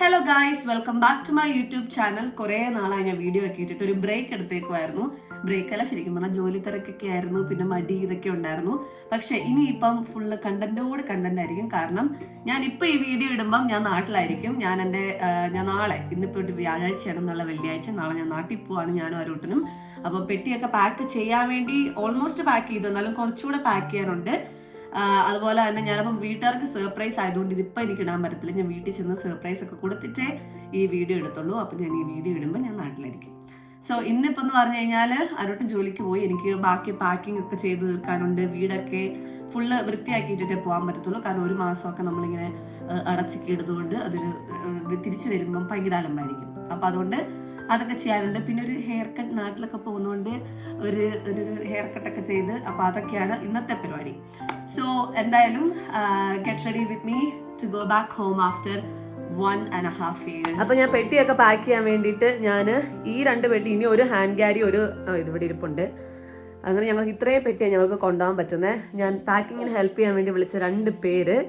Hello guys, welcome back to my YouTube channel. കുറേ നാളായി ഞാൻ വീഡിയോ ഒക്കെ ഇട്ടിട്ട് ഒരു ബ്രേക്ക് എടുത്തേക്കുമായിരുന്നു. ബ്രേക്ക് അല്ല, ശരിക്കും പറഞ്ഞാൽ ജോലി തിരക്കൊക്കെ ആയിരുന്നു, പിന്നെ മടി ഇതൊക്കെ ഉണ്ടായിരുന്നു. പക്ഷെ ഇനിയിപ്പം ഫുള്ള് കണ്ടന്റോട് കണ്ടന്റ് ആയിരിക്കും. കാരണം ഞാൻ ഇപ്പൊ ഈ വീഡിയോ ഇടുമ്പം ഞാൻ നാട്ടിലായിരിക്കും. ഞാൻ നാളെ, ഇന്നിപ്പോ ഒരു വ്യാഴാഴ്ചയാണെന്നുള്ള വെള്ളിയാഴ്ച, നാളെ ഞാൻ നാട്ടിൽ പോവാണ്, ഞാനും അരൂട്ടനും. അപ്പം പെട്ടിയൊക്കെ പാക്ക് ചെയ്യാൻ വേണ്ടി ഓൾമോസ്റ്റ് പാക്ക് ചെയ്തു, എന്നാലും കുറച്ചുകൂടെ പാക്ക് ചെയ്യാനുണ്ട്. അതുപോലെ തന്നെ ഞാനപ്പം വീട്ടുകാർക്ക് സർപ്രൈസ് ആയതുകൊണ്ട് ഇതിപ്പോൾ എനിക്ക് ഇടാൻ പറ്റത്തില്ല. ഞാൻ വീട്ടിൽ ചെന്ന് സർപ്രൈസ് ഒക്കെ കൊടുത്തിട്ടേ ഈ വീഡിയോ എടുത്തുള്ളൂ. അപ്പം ഞാൻ ഈ വീഡിയോ ഇടുമ്പോൾ ഞാൻ നാട്ടിലായിരിക്കും. സോ ഇന്നിപ്പോൾ എന്ന് പറഞ്ഞു കഴിഞ്ഞാൽ അരോട്ടും ജോലിക്ക് പോയി, എനിക്ക് ബാക്കി പാക്കിംഗ് ഒക്കെ ചെയ്ത് തീർക്കാനുണ്ട്. വീടൊക്കെ ഫുള്ള് വൃത്തിയാക്കിയിട്ടേ പോകാൻ പറ്റത്തുള്ളൂ. കാരണം ഒരു മാസമൊക്കെ നമ്മളിങ്ങനെ അടച്ചൊക്കെ ഇടുന്നതുകൊണ്ട് അതൊരു തിരിച്ചു വരുമ്പം ഭയങ്കര അലമ്പായിരിക്കും. അപ്പം അതുകൊണ്ട് അതൊക്കെ ചെയ്യാനുണ്ട്. പിന്നെ ഒരു ഹെയർ കട്ട്, നാട്ടിലൊക്കെ പോകുന്നതുകൊണ്ട് ഒരു ഹെയർ കട്ടൊക്കെ ചെയ്ത്, അപ്പോൾ അതൊക്കെയാണ് ഇന്നത്തെ പരിപാടി. സോ എന്തായാലും get ready with me to go back home after 1.5 years. അപ്പൊ ഞാൻ പെട്ടിയൊക്കെ പാക്ക് ചെയ്യാൻ വേണ്ടിയിട്ട് ഞാൻ ഈ 2 പെട്ടി, ഇനി ഒരു ഹാൻഡ് ക്യാരി, ഒരു ഇതിവിടെ ഇരിപ്പുണ്ട്. അങ്ങനെ ഞങ്ങൾക്ക് ഇത്രയും പെട്ടിയാണ് ഞങ്ങൾക്ക് കൊണ്ടുപോകാൻ പറ്റുന്നത്. ഞാൻ പാക്കിങ്ങിന് ഹെൽപ്പ് ചെയ്യാൻ വേണ്ടി വിളിച്ച 2 പേര്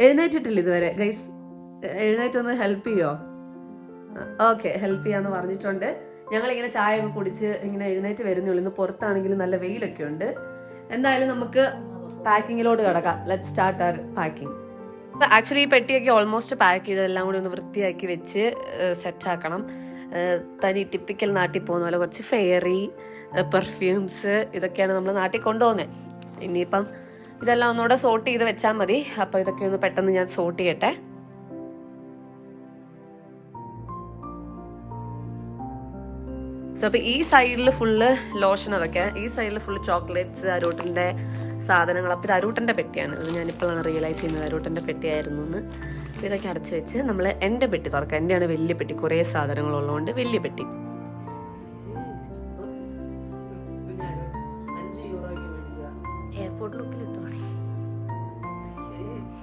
എഴുന്നേറ്റിട്ടില്ല ഇതുവരെ. ഗൈസ്, എഴുന്നേറ്റൊന്ന് ഹെൽപ്പ് ചെയ്യോ? ഓക്കെ, ഹെൽപ്പ് ചെയ്യാന്ന് പറഞ്ഞിട്ടുണ്ട്. ഞങ്ങളിങ്ങനെ ചായ ഒക്കെ കുടിച്ച് ഇങ്ങനെ എഴുന്നേറ്റ് വരുന്നുള്ളൂ. ഇന്ന് പുറത്താണെങ്കിലും നല്ല വെയിലൊക്കെ ഉണ്ട്. എന്തായാലും നമുക്ക് പാക്കിങ്ങിലോട്ട് കിടക്കാം. Let's start our packing. Actually ഈ പെട്ടിയൊക്കെ ഓൾമോസ്റ്റ് പാക്ക് ചെയ്തെല്ലാം കൂടി ഒന്ന് വൃത്തിയാക്കി വെച്ച് സെറ്റാക്കണം. തനി ടിപ്പിക്കൽ നാട്ടിൽ പോകുന്ന പോലെ കുറച്ച് ഫെയറി പെർഫ്യൂംസ് ഇതൊക്കെയാണ് നമ്മൾ നാട്ടിൽ കൊണ്ടുപോകുന്നത്. ഇനിയിപ്പം ഇതെല്ലാം ഒന്നുകൂടെ സോർട്ട് ചെയ്ത് വെച്ചാൽ മതി. അപ്പോൾ ഇതൊക്കെ ഒന്ന് പെട്ടെന്ന് ഞാൻ സോർട്ട് ചെയ്യട്ടെ. സോ അപ്പോൾ ഈ സൈഡിൽ ഫുള്ള് ലോഷൻ, അതൊക്കെ ഈ സൈഡിൽ ഫുള്ള് ചോക്ലേറ്റ്സ്, അരൂട്ടൻ്റെ സാധനങ്ങൾ. അപ്പോൾ ഇത് അരൂട്ടൻ്റെ പെട്ടിയാണ്. ഇത് ഞാനിപ്പോഴാണ് റിയലൈസ് ചെയ്യുന്നത് അരൂട്ടൻ്റെ പെട്ടിയായിരുന്നു എന്ന്. അപ്പോൾ ഇതൊക്കെ അടച്ചു വെച്ച് നമ്മൾ എൻ്റെ പെട്ടി തുറക്കാം. എൻ്റെയാണ് വലിയ പെട്ടി, കുറേ സാധനങ്ങളുള്ളതുകൊണ്ട് വലിയ പെട്ടി. 5 യൂറോയ്ക്ക് മേടിച്ചതാണ്. എയർപോർട്ട് ലുക്കിൽ ഇട്ടോ.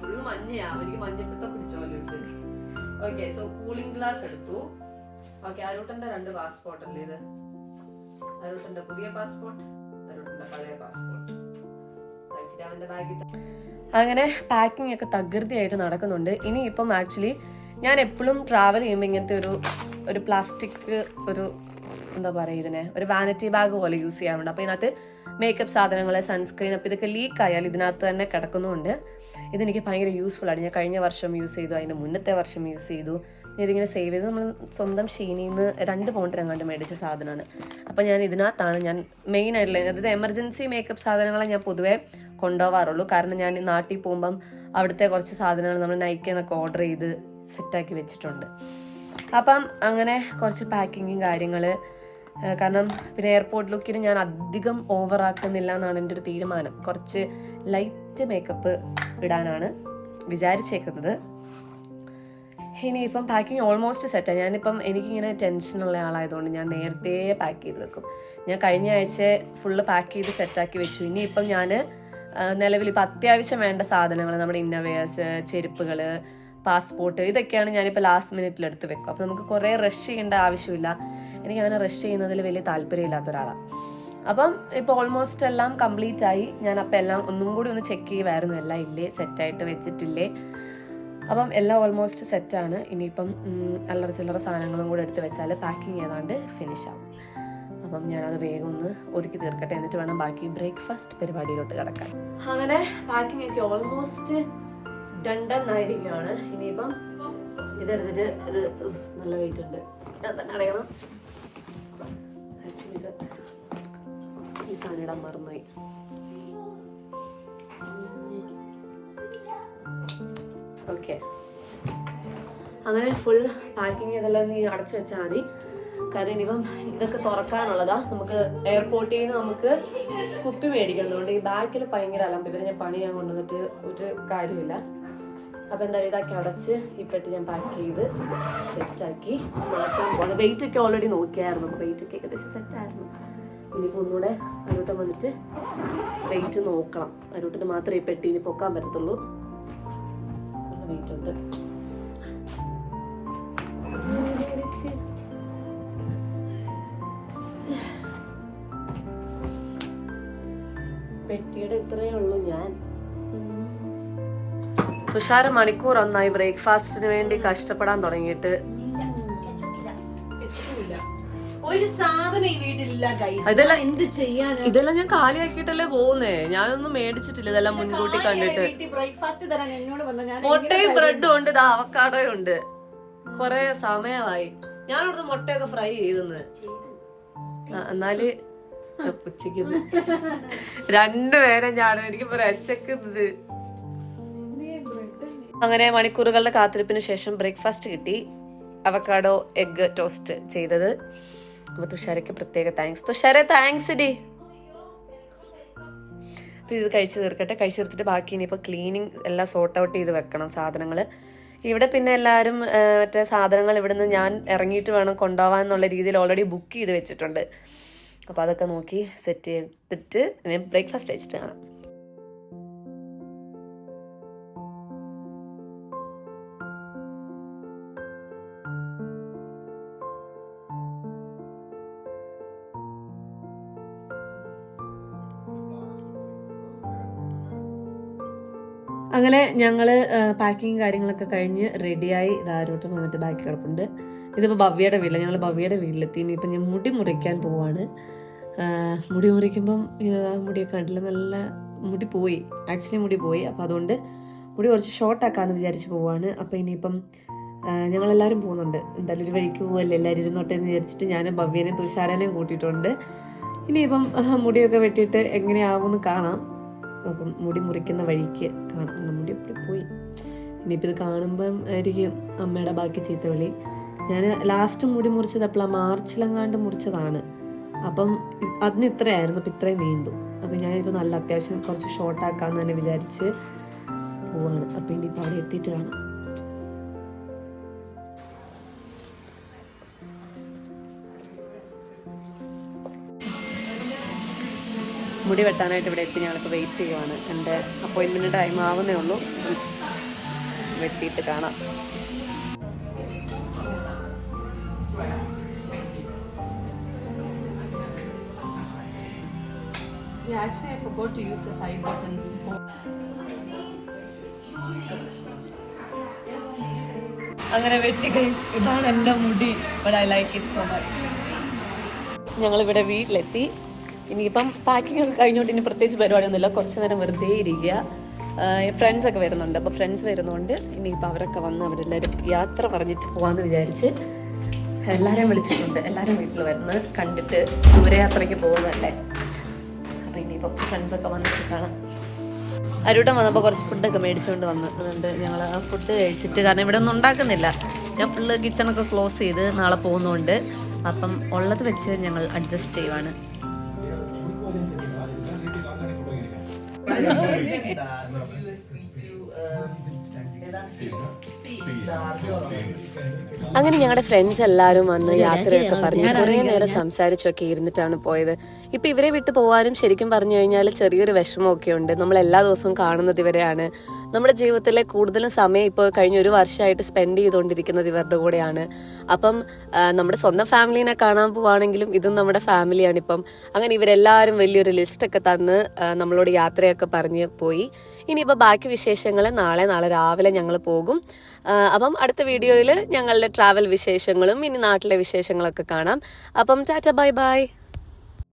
ഫുൾ മഞ്ഞയാ, എനിക്ക് മഞ്ഞപ്പിത്തം പിടിച്ച പോലെ ഉണ്ട്. ഓക്കെ, സോ കൂളിംഗ് ഗ്ലാസ് എടുത്തു. ഓക്കെ, അരൂട്ടന്റെ 2 പാസ്പോർട്ട് അല്ലേ ഇത്? അരൂട്ടന്റെ പുതിയ പാസ്പോർട്ട്, അരൂട്ടന്റെ പഴയ പാസ്പോർട്ട്. അങ്ങനെ പാക്കിംഗ് ഒക്കെ തകൃതിയായിട്ട് നടക്കുന്നുണ്ട്. ഇനിയിപ്പം ആക്ച്വലി ഞാൻ എപ്പോഴും ട്രാവൽ ചെയ്യുമ്പോൾ ഇങ്ങനത്തെ ഒരു പ്ലാസ്റ്റിക്, ഒരു എന്താ പറയുക, ഇതിനെ ഒരു വാനിറ്റി ബാഗ് പോലെ യൂസ് ചെയ്യാറുണ്ട്. അപ്പോൾ ഇതിനകത്ത് മേക്കപ്പ് സാധനങ്ങൾ, സൺസ്ക്രീൻ, അപ്പോൾ ഇതൊക്കെ ലീക്ക് ആയാൽ ഇതിനകത്ത് തന്നെ കിടക്കുന്നുണ്ട്. ഇതെനിക്ക് ഭയങ്കര യൂസ്ഫുൾ ആണ്. ഞാൻ കഴിഞ്ഞ വർഷം യൂസ് ചെയ്തു, അതിന് മുന്നത്തെ വർഷം യൂസ് ചെയ്തു. ഇതിങ്ങനെ സേവ് ചെയ്ത് നമ്മൾ സ്വന്തം ഷീനിൽ നിന്ന് 2 പൗണ്ടിനെങ്ങാണ്ട് മേടിച്ച സാധനമാണ്. അപ്പോൾ ഞാൻ ഇതിനകത്താണ് ഞാൻ മെയിൻ ആയിട്ടുള്ള, അതായത് എമർജൻസി മേക്കപ്പ് സാധനങ്ങളെ ഞാൻ പൊതുവേ കൊണ്ടുപോകാറുള്ളൂ. കാരണം ഞാൻ നാട്ടിൽ പോകുമ്പം അവിടുത്തെ കുറച്ച് സാധനങ്ങൾ നമ്മൾ നൈക്കെന്നൊക്കെ ഓർഡർ ചെയ്ത് സെറ്റാക്കി വെച്ചിട്ടുണ്ട്. അപ്പം അങ്ങനെ കുറച്ച് പാക്കിങ്ങും കാര്യങ്ങൾ. കാരണം പിന്നെ എയർപോർട്ട് ലുക്കിന് ഞാൻ അധികം ഓവറാക്കുന്നില്ല എന്നാണ് എൻ്റെ ഒരു തീരുമാനം. കുറച്ച് ലൈറ്റ് മേക്കപ്പ് ഇടാനാണ് വിചാരിച്ചേക്കുന്നത്. ഇനിയിപ്പം പാക്കിങ് ഓൾമോസ്റ്റ് സെറ്റാണ്. ഞാനിപ്പം എനിക്കിങ്ങനെ ടെൻഷനുള്ള ആളായതുകൊണ്ട് ഞാൻ നേരത്തെ പാക്ക് ചെയ്ത് വെക്കും. ഞാൻ കഴിഞ്ഞ ആഴ്ച ഫുള്ള് പാക്ക് ചെയ്ത് സെറ്റാക്കി വെച്ചു. ഇനിയിപ്പം ഞാൻ നിലവിൽ ഇപ്പം അത്യാവശ്യം വേണ്ട സാധനങ്ങൾ, നമ്മുടെ ഇന്നോവേഴ്സ്, ചെരുപ്പുകൾ, പാസ്പോർട്ട്, ഇതൊക്കെയാണ് ഞാനിപ്പോൾ ലാസ്റ്റ് മിനിറ്റിൽ എടുത്ത് വെക്കും. അപ്പം നമുക്ക് കുറേ റഷ് ചെയ്യേണ്ട ആവശ്യമില്ല. എനിക്ക് അങ്ങനെ റഷ് ചെയ്യുന്നതിൽ വലിയ താല്പര്യമില്ലാത്ത ഒരാളാണ്. അപ്പം ഇപ്പോൾ ഓൾമോസ്റ്റ് എല്ലാം കംപ്ലീറ്റ് ആയി. ഞാൻ അപ്പം എല്ലാം ഒന്നും കൂടി ഒന്ന് ചെക്ക് ചെയ്യുമായിരുന്നു, എല്ലാം ഇല്ലേ, സെറ്റായിട്ട് വെച്ചിട്ടില്ലേ. അപ്പം എല്ലാം ഓൾമോസ്റ്റ് സെറ്റാണ്. ഇനിയിപ്പം അല്ലറ ചില്ലറ സാധനങ്ങളും കൂടെ എടുത്ത് വെച്ചാൽ പാക്കിങ് ഏതാണ്ട് ഫിനിഷ് ആവും. അപ്പം ഞാനത് വേഗം ഒന്ന് ഒതുക്കി തീർക്കട്ടെ, എന്നിട്ട് വേണം ബാക്കി ബ്രേക്ക്ഫാസ്റ്റ് പരിപാടിയിലോട്ട് കിടക്കാൻ. അങ്ങനെ പാക്കിംഗ് ഒക്കെ ഓൾമോസ്റ്റ് ഡൺ ആയിരിക്കുകയാണ്. ഇനിയിപ്പം ഇതെടുത്തിട്ട്, ഇത് നല്ല വെയിറ്റ് ഉണ്ട്, ഞാൻ തന്നെ അടയണം. ആക്ച്വലി ഇത് ഈ സാധനം ഇടാൻ മറന്നുപോയി. ഓക്കെ, അങ്ങനെ ഫുൾ പാക്കിങ് ഇതെല്ലാം നീ അടച്ചു വെച്ചാൽ മതി. കാരണം ഇനിയിപ്പം ഇതൊക്കെ തുറക്കാനുള്ളതാ. നമുക്ക് എയർപോർട്ടിൽ നിന്ന് നമുക്ക് കുപ്പി മേടിക്കുന്നുണ്ട്. ഈ ബാക്കിൽ ഭയങ്കര അലമ്പ്. ഇവരെ ഞാൻ പണി ചെയ്യാൻ കൊണ്ടുവന്നിട്ട് ഒരു കാര്യമില്ല. അപ്പം എന്തായാലും ഇതൊക്കെ അടച്ച് ഈ പെട്ടി ഞാൻ പാക്ക് ചെയ്ത് സെറ്റാക്കി മാറ്റാൻ പോകുന്നത്. വെയിറ്റ് ഒക്കെ ഓൾറെഡി നോക്കിയായിരുന്നു. വെയിറ്റ് ഒക്കെ ഏകദേശം സെറ്റായിരുന്നു. ഇനിയിപ്പോൾ ഒന്നുകൂടെ അരൂട്ടം വന്നിട്ട് വെയിറ്റ് നോക്കണം. അരൂട്ടിന് മാത്രമേ ഈ പെട്ടി ഇനി പൊക്കാൻ പറ്റത്തുള്ളൂ. വെയിറ്റ് ഉണ്ട്. പെട്ടിയുടെ ഇത്രയേ ഉള്ളൂ. ഞാൻ തുഷാര മണിക്കൂർ ഒന്നായി ബ്രേക്ക്ഫാസ്റ്റിന് വേണ്ടി കഷ്ടപ്പെടാൻ തുടങ്ങിയിട്ട്. ഒരു സാധനം ഈ വീട്ടിലില്ല ഗൈസ്. എന്ത് ചെയ്യാനാ? ഇതെല്ലാം ഞാൻ കാലിയാക്കിയിട്ടല്ലേ പോകുന്നേ. ഞാനൊന്നും മേടിച്ചിട്ടില്ല. ഇതെല്ലാം മുൻകൂട്ടി കണ്ടിട്ട്. ബ്രേക്ക്ഫാസ്റ്റ് തരാൻ എന്നോട് വന്ന മുട്ടയും ബ്രെഡും ഉണ്ട്, അവക്കാഡോയും ഉണ്ട്. കൊറേ സമയമായി. ഞാനിവിടുന്ന് മുട്ടയൊക്കെ ഫ്രൈ ചെയ്തെന്ന്. എന്നാല് ഉച്ചയ്ക്ക് രണ്ടുപേരെ ഞാൻ എനിക്ക് രസിക്കുന്നത്. അങ്ങനെ മണിക്കൂറുകളുടെ കാത്തിരിപ്പിന് ശേഷം ബ്രേക്ക്ഫാസ്റ്റ് കിട്ടി. അവക്കാഡോ എഗ് ടോസ്റ്റ് ചെയ്തത്. അപ്പൊ തുഷാരയ്ക്ക് പ്രത്യേക താങ്ക്സ്. തുഷാരെ thanks D. അപ്പൊ ഇത് കഴിച്ചു തീർക്കട്ടെ. കഴിച്ചു തീർത്തിട്ട് ബാക്കി ഇനിയിപ്പോൾ ക്ലീനിങ് എല്ലാം സോർട്ട് ഔട്ട് ചെയ്ത് വെക്കണം സാധനങ്ങൾ. ഇവിടെ പിന്നെ എല്ലാവരും മറ്റേ സാധനങ്ങൾ ഇവിടുന്ന് ഞാൻ ഇറങ്ങിയിട്ട് വേണം കൊണ്ടുപോകാൻ എന്നുള്ള രീതിയിൽ ഓൾറെഡി ബുക്ക് ചെയ്ത് വെച്ചിട്ടുണ്ട്. അപ്പോൾ അതൊക്കെ നോക്കി സെറ്റ് ചെയ്തിട്ട് ഇനി ബ്രേക്ക്ഫാസ്റ്റ് കഴിച്ചിട്ട് കാണാം. അങ്ങനെ ഞങ്ങൾ പാക്കിങ് കാര്യങ്ങളൊക്കെ കഴിഞ്ഞ് റെഡിയായി ഇതാരോട്ടും വന്നിട്ട് ബാക്കി കിടപ്പുണ്ട്. ഇതിപ്പോൾ ഭവ്യയുടെ വീട്ടിൽ, ഞങ്ങൾ ഭവ്യയുടെ വീട്ടിലെത്തി. ഇനിയിപ്പോൾ ഞാൻ മുടി മുറിക്കാൻ പോവാണ്. മുടി മുറിക്കുമ്പം മുടിയൊക്കെ കണ്ടില്ല, നല്ല മുടി പോയി, ആക്ച്വലി മുടി പോയി. അപ്പോൾ അതുകൊണ്ട് മുടി കുറച്ച് ഷോർട്ടാക്കാമെന്ന് വിചാരിച്ച് പോവാണ്. അപ്പോൾ ഇനിയിപ്പം ഞങ്ങളെല്ലാവരും പോകുന്നുണ്ട്. എന്തായാലും ഒരു വഴിക്ക് പോവല്ലേ, എല്ലാവരും ഇരുന്നോട്ടെ എന്ന് വിചാരിച്ചിട്ട് ഞാൻ ഭവ്യനെയും തുഷാരനെയും കൂട്ടിയിട്ടുണ്ട്. ഇനിയിപ്പം മുടിയൊക്കെ വെട്ടിയിട്ട് എങ്ങനെയാവുമെന്ന് കാണാം. അപ്പം മുടി മുറിക്കുന്ന വഴിക്ക് കാണാം. മുടി എപ്പോഴും പോയി. ഇനിയിപ്പോൾ ഇത് കാണുമ്പം ആയിരിക്കും അമ്മയുടെ ബാക്കി ചീത്ത വിളി. ഞാൻ ലാസ്റ്റ് മുടി മുറിച്ചത് എപ്പോഴാണ്, മാർച്ചിലെങ്ങാണ്ട് മുറിച്ചതാണ്. അപ്പം അതിന് ഇത്രയായിരുന്നു, അപ്പം ഇത്രയും നീണ്ടു. അപ്പം ഞാനിപ്പോൾ നല്ല അത്യാവശ്യം കുറച്ച് ഷോർട്ടാക്കാമെന്ന് തന്നെ വിചാരിച്ച് പോവാണ്. അപ്പം ഇനിയിപ്പോൾ അവിടെ എത്തിയിട്ട് കാണാം. മുടി വെട്ടാനായിട്ട് ഇവിടെ എത്തി. ഞങ്ങൾക്ക് വെയിറ്റ് ചെയ്യുവാണ്. എൻ്റെ അപ്പോയിൻമെൻറ്റ് ടൈം ആവുന്നേ ഉള്ളൂ. വെട്ടിയിട്ട് കാണാം. Yeah, actually I forgot to use the side buttons. അങ്ങനെ വെട്ടി ഗൈസ്, ഇതാണ് എൻ്റെ മുടി. But I like it so much. ഞങ്ങളിവിടെ വീട്ടിലെത്തി. ഇനിയിപ്പം പാക്കിംഗ് ഒക്കെ കഴിഞ്ഞോട്ട് ഇനി പ്രത്യേകിച്ച് പരിപാടിയൊന്നുമില്ല. കുറച്ച് നേരം വെറുതെ ഇരിക്കുക. ഫ്രണ്ട്സൊക്കെ വരുന്നുണ്ട്. അപ്പോൾ ഫ്രണ്ട്സ് വരുന്നതുകൊണ്ട് ഇനിയിപ്പോൾ അവരൊക്കെ വന്ന് അവരെല്ലാവരും യാത്ര പറഞ്ഞിട്ട് പോകാമെന്ന് വിചാരിച്ച് എല്ലാവരെയും വിളിച്ചിട്ടുണ്ട്. എല്ലാവരും വീട്ടിൽ വരുന്നത് കണ്ടിട്ട് ദൂരയാത്രയ്ക്ക് പോകുന്നതല്ലേ. അപ്പോൾ ഇനിയിപ്പം ഫ്രണ്ട്സൊക്കെ വന്നിട്ട് കാണാം. അരൂട്ടം വന്നപ്പോൾ കുറച്ച് ഫുഡൊക്കെ മേടിച്ചുകൊണ്ട് വന്നിട്ടുണ്ട്. ഞങ്ങൾ ആ ഫുഡ് കഴിച്ചിട്ട്, കാരണം ഇവിടെ ഒന്നും ഉണ്ടാക്കുന്നില്ല, ഞാൻ ഫുള്ള് കിച്ചണൊക്കെ ക്ലോസ് ചെയ്ത് നാളെ പോകുന്നതുകൊണ്ട് അപ്പം ഉള്ളത് വെച്ച് ഞങ്ങൾ അഡ്ജസ്റ്റ് ചെയ്യുവാണ്. അങ്ങനെ ഞങ്ങളുടെ ഫ്രണ്ട്സ് എല്ലാവരും വന്ന് യാത്രയൊക്കെ പറഞ്ഞ് കുറേ നേരം സംസാരിച്ചൊക്കെ ഇരുന്നിട്ടാണ് പോയത്. ഇപ്പം ഇവരെ വിട്ട് പോകാനും ശരിക്കും പറഞ്ഞു കഴിഞ്ഞാൽ ചെറിയൊരു വിഷമമൊക്കെ ഉണ്ട്. നമ്മൾ എല്ലാ ദിവസവും കാണുന്നത് ഇവരെയാണ്. നമ്മുടെ ജീവിതത്തിലെ കൂടുതലും സമയം ഇപ്പോൾ കഴിഞ്ഞ ഒരു വർഷമായിട്ട് സ്പെൻഡ് ചെയ്തുകൊണ്ടിരിക്കുന്നത് ഇവരുടെ കൂടെയാണ്. അപ്പം നമ്മുടെ സ്വന്തം ഫാമിലീനെ കാണാൻ പോവുകയാണെങ്കിലും ഇതും നമ്മുടെ ഫാമിലിയാണ്. ഇപ്പം അങ്ങനെ ഇവരെല്ലാവരും വലിയൊരു ലിസ്റ്റൊക്കെ തന്ന് നമ്മളോട് യാത്രയൊക്കെ പറഞ്ഞ് പോയി. ഇനിയിപ്പോൾ ബാക്കി വിശേഷങ്ങൾ നാളെ രാവിലെ ഞങ്ങൾ പോകും. അപ്പം അടുത്ത വീഡിയോയിൽ ഞങ്ങളുടെ ട്രാവൽ വിശേഷങ്ങളും ഇനി നാട്ടിലെ വിശേഷങ്ങളൊക്കെ കാണാം. അപ്പം ടാറ്റ ബൈ ബൈ.